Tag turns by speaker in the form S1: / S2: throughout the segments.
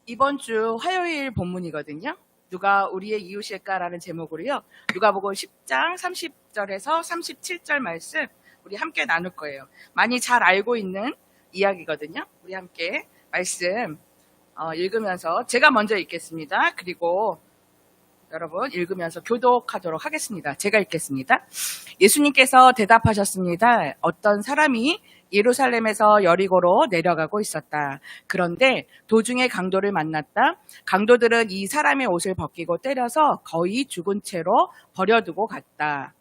S1: 이번 주 화요일 본문이거든요. 누가 우리의 이웃일까라는 제목으로요. 누가복음 10장 30절에서 37절 말씀 우리 함께 나눌 거예요. 많이 잘 알고 있는 이야기거든요. 우리 함께 말씀 읽으면서 제가 먼저 읽겠습니다. 그리고 여러분 읽으면서 교독하도록 하겠습니다. 제가 읽겠습니다. 예수님께서 대답하셨습니다. 어떤 사람이 예루살렘에서 여리고로 내려가고 있었다. 그런데 도중에 강도를 만났다. 강도들은 이 사람의 옷을 벗기고 때려서 거의 죽은 채로 버려두고 갔다.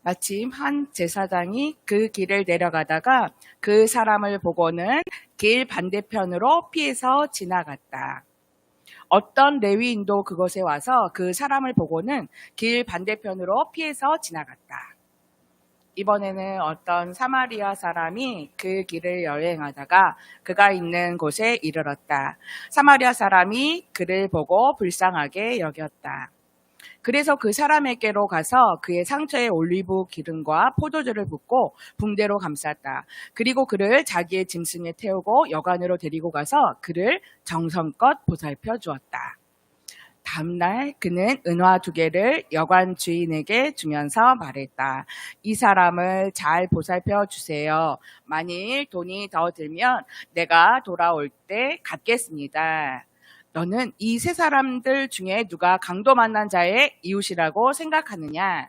S1: 마침 한 제사장이 그 길을 내려가다가 그 사람을 보고는 길 반대편으로 피해서 지나갔다. 어떤 레위인도 그곳에 와서 그 사람을 보고는 길 반대편으로 피해서 지나갔다. 이번에는 어떤 사마리아 사람이 그 길을 여행하다가 그가 있는 곳에 이르렀다. 사마리아 사람이 그를 보고 불쌍하게 여겼다. 그래서 그 사람에게로 가서 그의 상처에 올리브 기름과 포도주를 붓고 붕대로 감쌌다. 그리고 그를 자기의 짐승에 태우고 여관으로 데리고 가서 그를 정성껏 보살펴 주었다. 다음날 그는 은화 2개를 여관 주인에게 주면서 말했다. 이 사람을 잘 보살펴 주세요. 만일 돈이 더 들면 내가 돌아올 때 갚겠습니다. 너는 이 세 사람들 중에 누가 강도 만난 자의 이웃이라고 생각하느냐?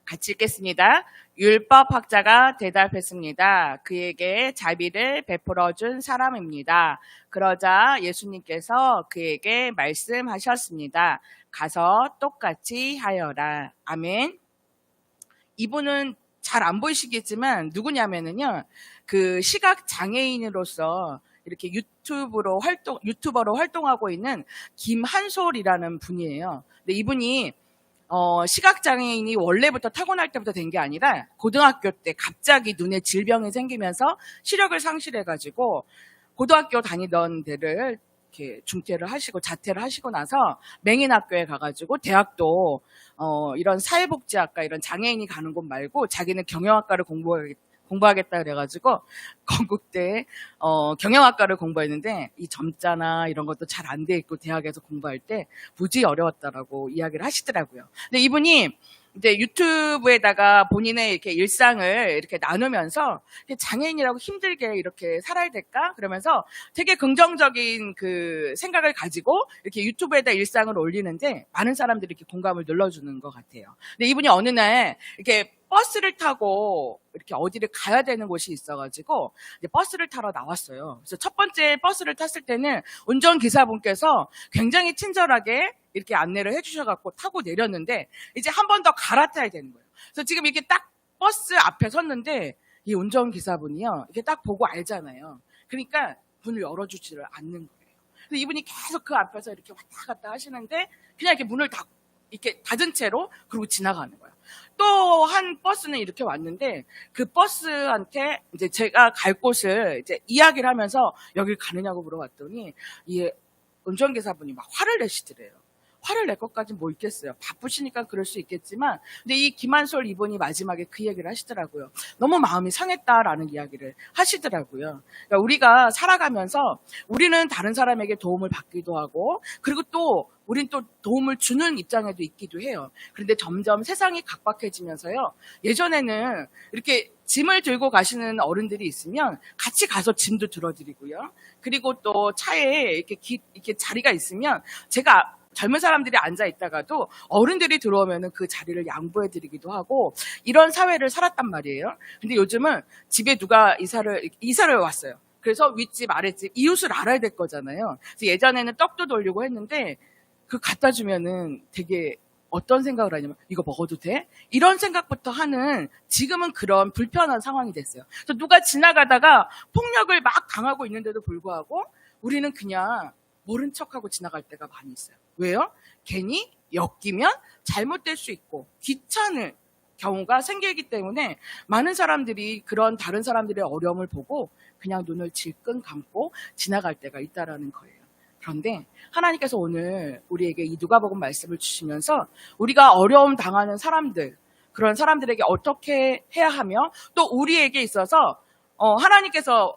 S1: 같이 읽겠습니다. 율법학자가 대답했습니다. 그에게 자비를 베풀어 준 사람입니다. 그러자 예수님께서 그에게 말씀하셨습니다. 가서 똑같이 하여라. 아멘. 이분은 잘 안 보이시겠지만 누구냐면은요. 그 시각 장애인으로서 이렇게 유튜버로 활동하고 있는 김한솔이라는 분이에요. 근데 이분이 시각장애인이 원래부터 타고날 때부터 된 게 아니라 고등학교 때 갑자기 눈에 질병이 생기면서 시력을 상실해가지고 고등학교 다니던 데를 이렇게 중퇴를 하시고 자퇴를 하시고 나서 맹인학교에 가가지고 대학도 이런 사회복지학과 이런 장애인이 가는 곳 말고 자기는 경영학과를 공부하겠다 그래가지고 건국대 경영학과를 공부했는데 이 점자나 이런 것도 잘 안 돼 있고 대학에서 공부할 때 무지 어려웠다라고 이야기를 하시더라고요. 근데 이분이 이제 유튜브에다가 본인의 이렇게 일상을 이렇게 나누면서 장애인이라고 힘들게 이렇게 살아야 될까? 그러면서 되게 긍정적인 그 생각을 가지고 이렇게 유튜브에다 일상을 올리는데 많은 사람들이 이렇게 공감을 눌러주는 것 같아요. 근데 이분이 어느 날 이렇게 버스를 타고 이렇게 어디를 가야 되는 곳이 있어가지고 이제 버스를 타러 나왔어요. 그래서 첫 번째 버스를 탔을 때는 운전기사분께서 굉장히 친절하게 이렇게 안내를 해주셔갖고 타고 내렸는데 이제 한 번 더 갈아타야 되는 거예요. 그래서 지금 이렇게 딱 버스 앞에 섰는데 이 운전기사분이요. 이렇게 딱 보고 알잖아요. 그러니까 문을 열어주지를 않는 거예요. 그래서 이분이 계속 그 앞에서 이렇게 왔다 갔다 하시는데 그냥 이렇게 문을 이렇게 닫은 채로 그러고 지나가는 거예요. 또 한 버스는 이렇게 왔는데 그 버스한테 이제 제가 갈 곳을 이제 이야기를 하면서 여길 가느냐고 물어봤더니 이 운전기사분이 막 화를 내시더래요. 화를 낼 것까지는 뭐 있겠어요. 바쁘시니까 그럴 수 있겠지만 근데 이 김한솔 이분이 마지막에 그 얘기를 하시더라고요. 너무 마음이 상했다라는 이야기를 하시더라고요. 그러니까 우리가 살아가면서 우리는 다른 사람에게 도움을 받기도 하고 그리고 또 우린 또 도움을 주는 입장에도 있기도 해요. 그런데 점점 세상이 각박해지면서요. 예전에는 이렇게 짐을 들고 가시는 어른들이 있으면 같이 가서 짐도 들어드리고요. 그리고 또 차에 이렇게 자리가 있으면 제가 젊은 사람들이 앉아 있다가도 어른들이 들어오면은 그 자리를 양보해드리기도 하고 이런 사회를 살았단 말이에요. 근데 요즘은 집에 누가 이사를 왔어요. 그래서 윗집, 아랫집, 이웃을 알아야 될 거잖아요. 그래서 예전에는 떡도 돌리고 했는데 그 갖다 주면은 되게 어떤 생각을 하냐면 이거 먹어도 돼? 이런 생각부터 하는 지금은 그런 불편한 상황이 됐어요. 그래서 누가 지나가다가 폭력을 막 당하고 있는데도 불구하고 우리는 그냥 모른 척하고 지나갈 때가 많이 있어요. 왜요? 괜히 엮이면 잘못될 수 있고 귀찮을 경우가 생기기 때문에 많은 사람들이 그런 다른 사람들의 어려움을 보고 그냥 눈을 질끈 감고 지나갈 때가 있다라는 거예요. 그런데 하나님께서 오늘 우리에게 이 누가복음 말씀을 주시면서 우리가 어려움 당하는 사람들, 그런 사람들에게 어떻게 해야 하며 또 우리에게 있어서 하나님께서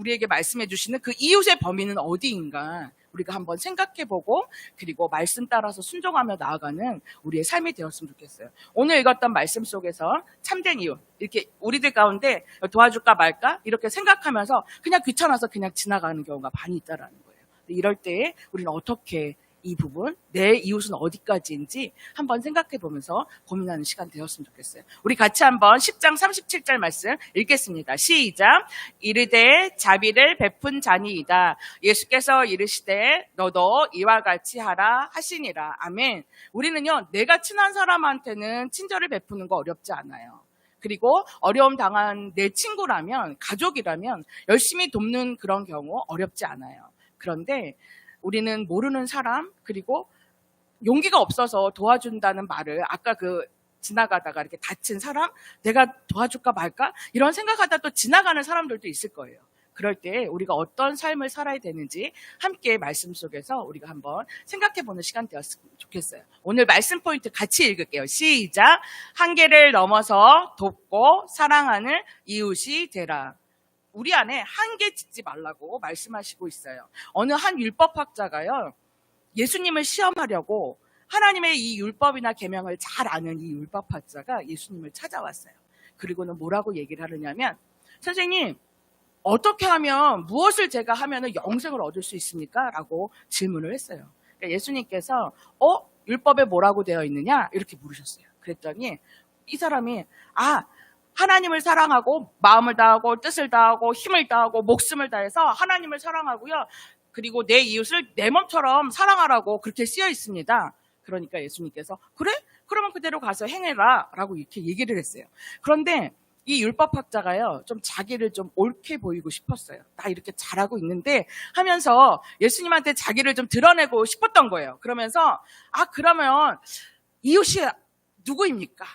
S1: 우리에게 말씀해 주시는 그 이웃의 범위는 어디인가 우리가 한번 생각해보고 그리고 말씀 따라서 순종하며 나아가는 우리의 삶이 되었으면 좋겠어요. 오늘 읽었던 말씀 속에서 참된 이웃, 이렇게 우리들 가운데 도와줄까 말까 이렇게 생각하면서 그냥 귀찮아서 그냥 지나가는 경우가 많이 있다라는 거예요. 이럴 때에 우리는 어떻게 이 부분, 내 이웃은 어디까지인지 한번 생각해 보면서 고민하는 시간 되었으면 좋겠어요. 우리 같이 한번 10장 37절 말씀 읽겠습니다. 시작. 이르되 자비를 베푼 자니이다. 예수께서 이르시되 너도 이와 같이 하라 하시니라. 아멘. 우리는요, 내가 친한 사람한테는 친절을 베푸는 거 어렵지 않아요. 그리고 어려움 당한 내 친구라면, 가족이라면 열심히 돕는 그런 경우 어렵지 않아요. 그런데 우리는 모르는 사람, 그리고 용기가 없어서 도와준다는 말을 아까 지나가다가 이렇게 다친 사람, 내가 도와줄까 말까? 이런 생각하다 또 지나가는 사람들도 있을 거예요. 그럴 때 우리가 어떤 삶을 살아야 되는지 함께 말씀 속에서 우리가 한번 생각해보는 시간 되었으면 좋겠어요. 오늘 말씀 포인트 같이 읽을게요. 시작. 한계를 넘어서 돕고 사랑하는 이웃이 되라. 우리 안에 한계 짓지 말라고 말씀하시고 있어요. 어느 한 율법학자가요, 예수님을 시험하려고 하나님의 이 율법이나 계명을 잘 아는 이 율법학자가 예수님을 찾아왔어요. 그리고는 뭐라고 얘기를 하느냐면, 선생님, 어떻게 하면, 무엇을 제가 하면 영생을 얻을 수 있습니까? 라고 질문을 했어요. 그러니까 예수님께서 율법에 뭐라고 되어 있느냐? 이렇게 물으셨어요. 그랬더니 이 사람이 하나님을 사랑하고 마음을 다하고 뜻을 다하고 힘을 다하고 목숨을 다해서 하나님을 사랑하고요. 그리고 내 이웃을 내 몸처럼 사랑하라고 그렇게 쓰여 있습니다. 그러니까 예수님께서 그래? 그러면 그대로 가서 행해라 라고 이렇게 얘기를 했어요. 그런데 이 율법학자가요, 좀 자기를 좀 옳게 보이고 싶었어요. 나 이렇게 잘하고 있는데 하면서 예수님한테 자기를 좀 드러내고 싶었던 거예요. 그러면서 그러면 이웃이 누구입니까?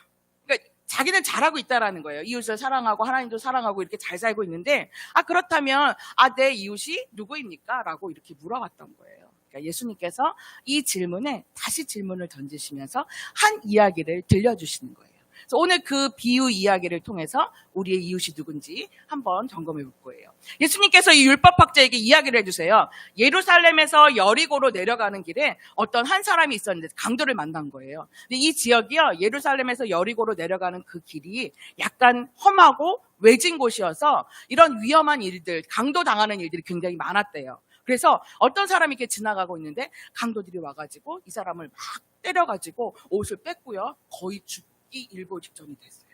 S1: 자기는 잘하고 있다라는 거예요. 이웃을 사랑하고 하나님도 사랑하고 이렇게 잘 살고 있는데 그렇다면 내 이웃이 누구입니까? 라고 이렇게 물어봤던 거예요. 그러니까 예수님께서 이 질문에 다시 질문을 던지시면서 한 이야기를 들려주시는 거예요. 그래서 오늘 그 비유 이야기를 통해서 우리의 이웃이 누군지 한번 점검해 볼 거예요. 예수님께서 이 율법학자에게 이야기를 해주세요. 예루살렘에서 여리고로 내려가는 길에 어떤 한 사람이 있었는데 강도를 만난 거예요. 근데 이 지역이요, 예루살렘에서 여리고로 내려가는 그 길이 약간 험하고 외진 곳이어서 이런 위험한 일들, 강도 당하는 일들이 굉장히 많았대요. 그래서 어떤 사람이 이렇게 지나가고 있는데 강도들이 와가지고 이 사람을 막 때려가지고 옷을 뺐고요, 거의 죽기 일보 직전이 됐어요.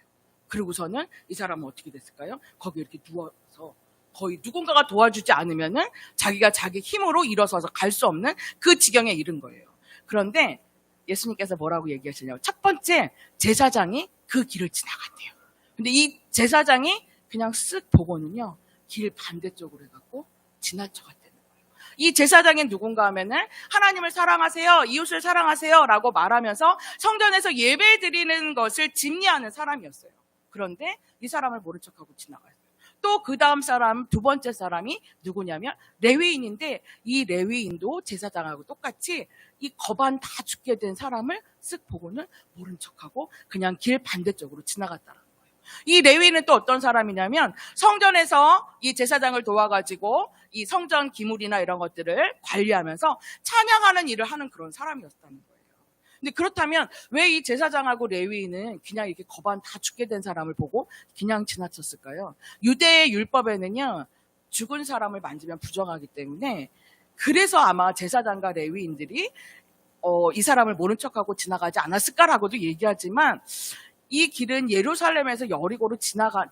S1: 그리고서는 이 사람은 어떻게 됐을까요? 거기 이렇게 누워서 거의 누군가가 도와주지 않으면은 자기가 자기 힘으로 일어서서 갈 수 없는 그 지경에 이른 거예요. 그런데 예수님께서 뭐라고 얘기하시냐면, 첫 번째 제사장이 그 길을 지나갔대요. 근데 이 제사장이 그냥 쓱 보고는요, 길 반대쪽으로 해갖고 지나쳐갔대요. 이 제사장이 누군가 하면은 하나님을 사랑하세요, 이웃을 사랑하세요 라고 말하면서 성전에서 예배 드리는 것을 집리하는 사람이었어요. 그런데 이 사람을 모른 척하고 지나가요. 또 그 다음 사람, 두 번째 사람이 누구냐면 레위인인데, 이 레위인도 제사장하고 똑같이 이 거반 다 죽게 된 사람을 쓱 보고는 모른 척하고 그냥 길 반대쪽으로 지나갔다는 거예요. 이 레위인은 또 어떤 사람이냐면 성전에서 이 제사장을 도와가지고 이 성전 기물이나 이런 것들을 관리하면서 찬양하는 일을 하는 그런 사람이었다는 거예요. 근데 그렇다면 왜 이 제사장하고 레위인은 그냥 이렇게 거반 다 죽게 된 사람을 보고 그냥 지나쳤을까요? 유대의 율법에는요, 죽은 사람을 만지면 부정하기 때문에, 그래서 아마 제사장과 레위인들이 이 사람을 모른 척하고 지나가지 않았을까라고도 얘기하지만, 이 길은 예루살렘에서 여리고로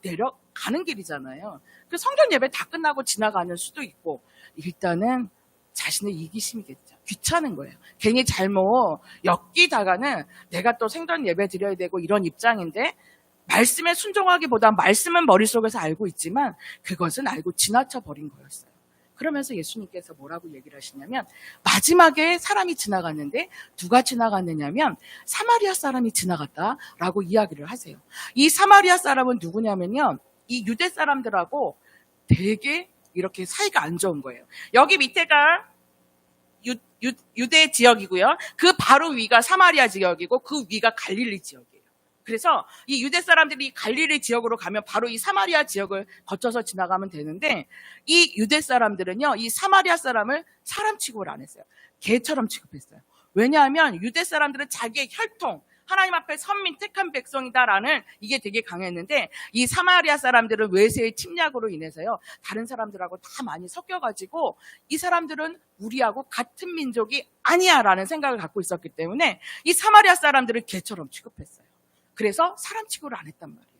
S1: 내려가는 길이잖아요. 그 성전 예배 다 끝나고 지나가는 수도 있고, 일단은 자신의 이기심이겠죠. 귀찮은 거예요. 괜히 잘못 엮이다가는 내가 또 생전 예배 드려야 되고 이런 입장인데, 말씀에 순종하기보다 말씀은 머릿속에서 알고 있지만 그것은 알고 지나쳐 버린 거였어요. 그러면서 예수님께서 뭐라고 얘기를 하시냐면, 마지막에 사람이 지나갔는데 누가 지나갔느냐면 사마리아 사람이 지나갔다라고 이야기를 하세요. 이 사마리아 사람은 누구냐면요, 이 유대 사람들하고 되게 이렇게 사이가 안 좋은 거예요. 여기 밑에가 유대 지역이고요. 그 바로 위가 사마리아 지역이고 그 위가 갈릴리 지역이에요. 그래서 이 유대 사람들이 갈릴리 지역으로 가면 바로 이 사마리아 지역을 거쳐서 지나가면 되는데, 이 유대 사람들은요, 이 사마리아 사람을 사람 취급을 안 했어요. 개처럼 취급했어요. 왜냐하면 유대 사람들은 자기의 혈통, 하나님 앞에 선민 택한 백성이다라는 이게 되게 강했는데, 이 사마리아 사람들은 외세의 침략으로 인해서요, 다른 사람들하고 다 많이 섞여가지고 이 사람들은 우리하고 같은 민족이 아니야라는 생각을 갖고 있었기 때문에 이 사마리아 사람들을 개처럼 취급했어요. 그래서 사람 취급을 안 했단 말이에요.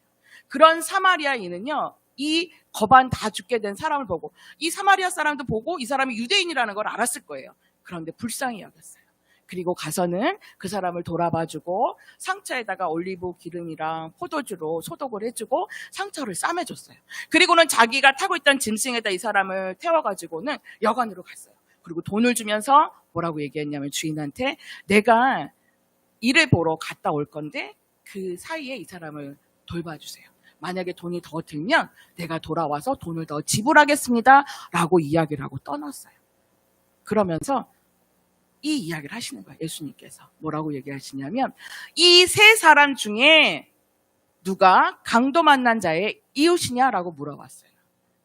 S1: 그런 사마리아인은요, 이 거반 다 죽게 된 사람을 보고, 이 사마리아 사람도 보고 이 사람이 유대인이라는 걸 알았을 거예요. 그런데 불쌍히 여겼어요. 그리고 가서는 그 사람을 돌아봐주고 상처에다가 올리브 기름이랑 포도주로 소독을 해주고 상처를 싸매줬어요. 그리고는 자기가 타고 있던 짐승에다 이 사람을 태워가지고는 여관으로 갔어요. 그리고 돈을 주면서 뭐라고 얘기했냐면, 주인한테 내가 일을 보러 갔다 올 건데 그 사이에 이 사람을 돌봐주세요. 만약에 돈이 더 들면 내가 돌아와서 돈을 더 지불하겠습니다 라고 이야기를 하고 떠났어요. 그러면서 이 이야기를 하시는 거예요. 예수님께서 뭐라고 얘기하시냐면, 이 세 사람 중에 누가 강도 만난 자의 이웃이냐라고 물어봤어요.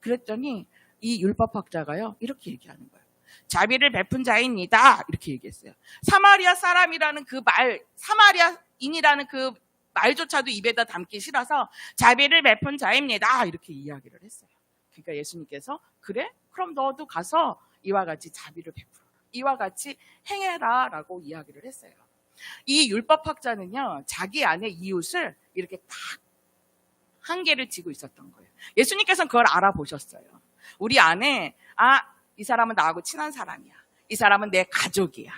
S1: 그랬더니 이 율법학자가요, 이렇게 얘기하는 거예요. 자비를 베푼 자입니다. 이렇게 얘기했어요. 사마리아 사람이라는 그 말, 사마리아인이라는 그 말조차도 입에다 담기 싫어서 자비를 베푼 자입니다. 이렇게 이야기를 했어요. 그러니까 예수님께서, 그래? 그럼 너도 가서 이와 같이 자비를 베풀어라. 이와 같이 행해라 라고 이야기를 했어요. 이 율법학자는요, 자기 안에 이웃을 이렇게 딱 한계를 지고 있었던 거예요. 예수님께서는 그걸 알아보셨어요. 우리 안에, 이 사람은 나하고 친한 사람이야. 이 사람은 내 가족이야.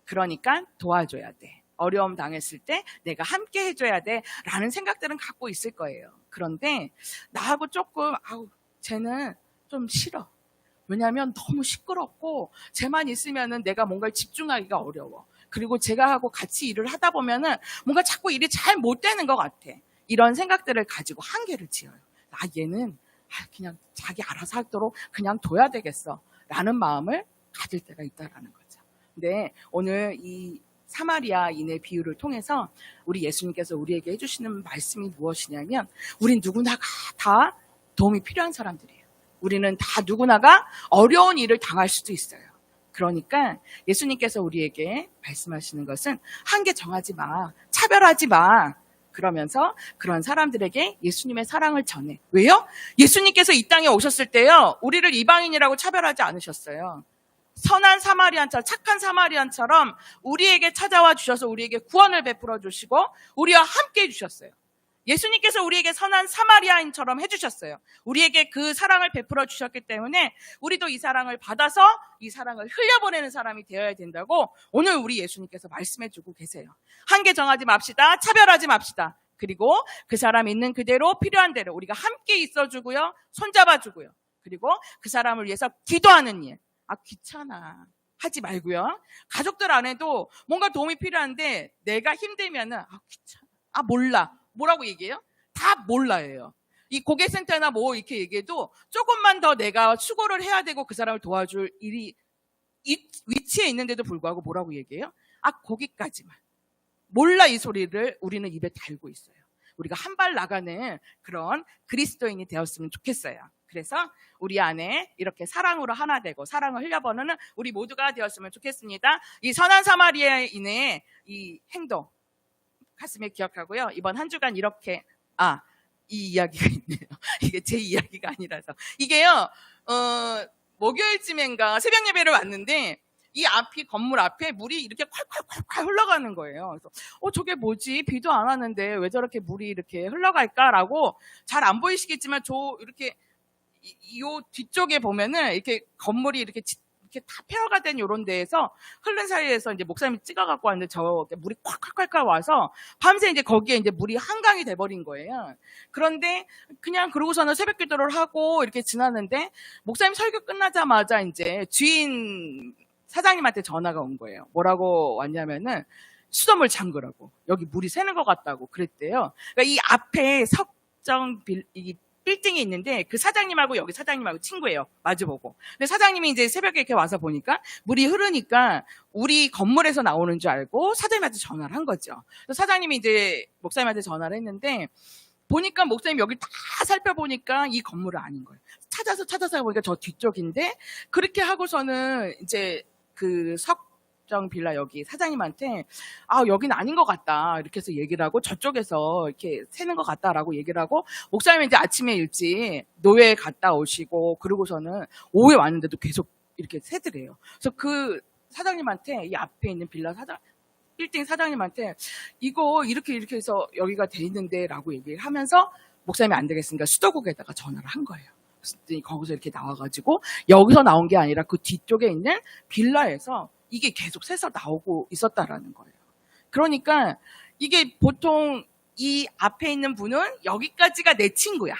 S1: 그러니까 도와줘야 돼. 어려움 당했을 때 내가 함께 해줘야 돼 라는 생각들은 갖고 있을 거예요. 그런데 나하고 조금 쟤는 좀 싫어. 왜냐하면 너무 시끄럽고 쟤만 있으면은 내가 뭔가를 집중하기가 어려워. 그리고 제가 하고 같이 일을 하다 보면은 뭔가 자꾸 일이 잘 못 되는 것 같아. 이런 생각들을 가지고 한계를 지어요. 얘는 그냥 자기 알아서 하도록 그냥 둬야 되겠어 라는 마음을 가질 때가 있다라는 거죠. 근데 오늘 이 사마리아인의 비유를 통해서 우리 예수님께서 우리에게 해주시는 말씀이 무엇이냐면, 우린 누구나가 다 도움이 필요한 사람들이에요. 우리는 다 누구나가 어려운 일을 당할 수도 있어요. 그러니까 예수님께서 우리에게 말씀하시는 것은 한계 정하지 마, 차별하지 마. 그러면서 그런 사람들에게 예수님의 사랑을 전해. 왜요? 예수님께서 이 땅에 오셨을 때요, 우리를 이방인이라고 차별하지 않으셨어요. 선한 사마리안처럼, 착한 사마리안처럼 우리에게 찾아와 주셔서 우리에게 구원을 베풀어 주시고 우리와 함께 해주셨어요. 예수님께서 우리에게 선한 사마리아인처럼 해주셨어요. 우리에게 그 사랑을 베풀어 주셨기 때문에 우리도 이 사랑을 받아서 이 사랑을 흘려보내는 사람이 되어야 된다고 오늘 우리 예수님께서 말씀해주고 계세요. 한계 정하지 맙시다. 차별하지 맙시다. 그리고 그 사람 있는 그대로 필요한 대로 우리가 함께 있어주고요. 손잡아주고요. 그리고 그 사람을 위해서 기도하는 일. 귀찮아. 하지 말고요. 가족들 안에도 뭔가 도움이 필요한데 내가 힘들면은 귀찮아. 몰라. 뭐라고 얘기해요? 다 몰라요. 이 고객센터나 뭐 이렇게 얘기해도 조금만 더 내가 수고를 해야 되고 그 사람을 도와줄 일이 위치에 있는데도 불구하고 뭐라고 얘기해요? 거기까지만. 몰라 이 소리를 우리는 입에 달고 있어요. 우리가 한 발 나가는 그런 그리스도인이 되었으면 좋겠어요. 그래서 우리 안에 이렇게 사랑으로 하나 되고 사랑을 흘려보내는 우리 모두가 되었으면 좋겠습니다. 이 선한 사마리아인의 이 행동 가슴에 기억하고요. 이번 한 주간 이렇게 이 이야기가 있네요. 이게 제 이야기가 아니라서. 이게요. 목요일쯤인가 새벽 예배를 왔는데 이 건물 앞에 물이 이렇게 콸콸콸콸 흘러가는 거예요. 그래서 저게 뭐지? 비도 안 왔는데 왜 저렇게 물이 이렇게 흘러갈까라고 잘 안 보이시겠지만 이렇게 요 뒤쪽에 보면은 이렇게 건물이 이렇게 다 폐허가 된 요런 데에서 흐른 사이에서 이제 목사님이 찍어갖고 왔는데 물이 콱콱콱콱 와서 밤새 이제 거기에 이제 물이 한강이 돼버린 거예요. 그런데 그냥 그러고서는 새벽 기도를 하고 이렇게 지났는데 목사님 설교 끝나자마자 이제 주인 사장님한테 전화가 온 거예요. 뭐라고 왔냐면은 수돗물 잠그라고. 여기 물이 새는 것 같다고 그랬대요. 그러니까 이 앞에 이 빌딩이 있는데 그 사장님하고 여기 사장님하고 친구예요. 마주보고. 근데 사장님이 이제 새벽에 이렇게 와서 보니까 물이 흐르니까 우리 건물에서 나오는 줄 알고 사장님한테 전화를 한 거죠. 그래서 사장님이 이제 목사님한테 전화를 했는데 보니까 목사님 여기 다 살펴보니까 이 건물은 아닌 거예요. 찾아서 보니까 저 뒤쪽인데 그렇게 하고서는 이제 그 석정 빌라 여기 사장님한테 여기는 아닌 것 같다 이렇게 해서 얘기를 하고 저쪽에서 이렇게 새는 것 같다라고 얘기를 하고 목사님이 이제 아침에 일찍 노예 갔다 오시고 그러고서는 오후에 왔는데도 계속 이렇게 새더래요. 그래서 그 사장님한테 이 앞에 있는 빌딩 사장님한테 이거 이렇게 해서 여기가 돼 있는데 라고 얘기를 하면서 목사님이 안 되겠으니까 수도국에다가 전화를 한 거예요. 거기서 이렇게 나와가지고 여기서 나온 게 아니라 그 뒤쪽에 있는 빌라에서 이게 계속 새서 나오고 있었다라는 거예요. 그러니까 이게 보통 이 앞에 있는 분은 여기까지가 내 친구야.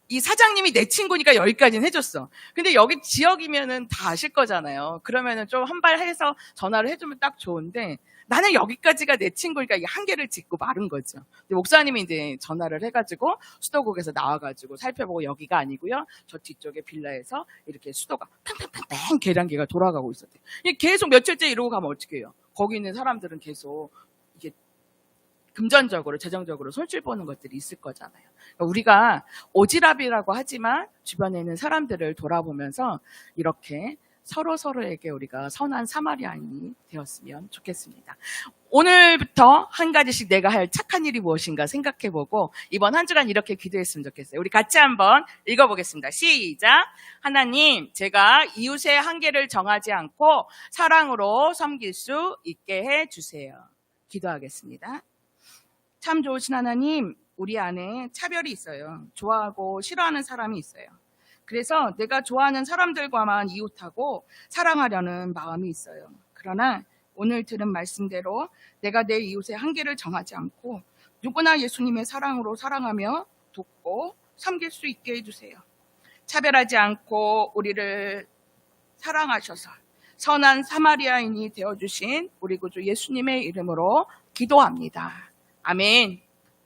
S1: 이 사장님이 내 친구니까 여기까지는 해줬어. 근데 여기 지역이면은 다 아실 거잖아요. 그러면은 좀 한 발 해서 전화를 해주면 딱 좋은데 나는 여기까지가 내 친구니까 이 한계를 짚고 마른 거죠. 근데 목사님이 이제 전화를 해가지고 수도국에서 나와가지고 살펴보고 여기가 아니고요. 저 뒤쪽에 빌라에서 이렇게 수도가 탕탕탕탕 계량기가 돌아가고 있었대요. 계속 며칠째 이러고 가면 어떻게 해요? 거기 있는 사람들은 계속 이게 금전적으로, 재정적으로 손실 보는 것들이 있을 거잖아요. 그러니까 우리가 오지랖이라고 하지만 주변에 있는 사람들을 돌아보면서 이렇게 서로에게 우리가 선한 사마리아인이 되었으면 좋겠습니다. 오늘부터 한 가지씩 내가 할 착한 일이 무엇인가 생각해보고 이번 한 주간 이렇게 기도했으면 좋겠어요. 우리 같이 한번 읽어보겠습니다. 시작! 하나님, 제가 이웃의 한계를 정하지 않고 사랑으로 섬길 수 있게 해주세요. 기도하겠습니다. 참 좋으신 하나님, 우리 안에 차별이 있어요. 좋아하고 싫어하는 사람이 있어요. 그래서 내가 좋아하는 사람들과만 이웃하고 사랑하려는 마음이 있어요. 그러나 오늘 들은 말씀대로 내가 내 이웃의 한계를 정하지 않고 누구나 예수님의 사랑으로 사랑하며 돕고 섬길 수 있게 해주세요. 차별하지 않고 우리를 사랑하셔서 선한 사마리아인이 되어주신 우리 구주 예수님의 이름으로 기도합니다. 아멘.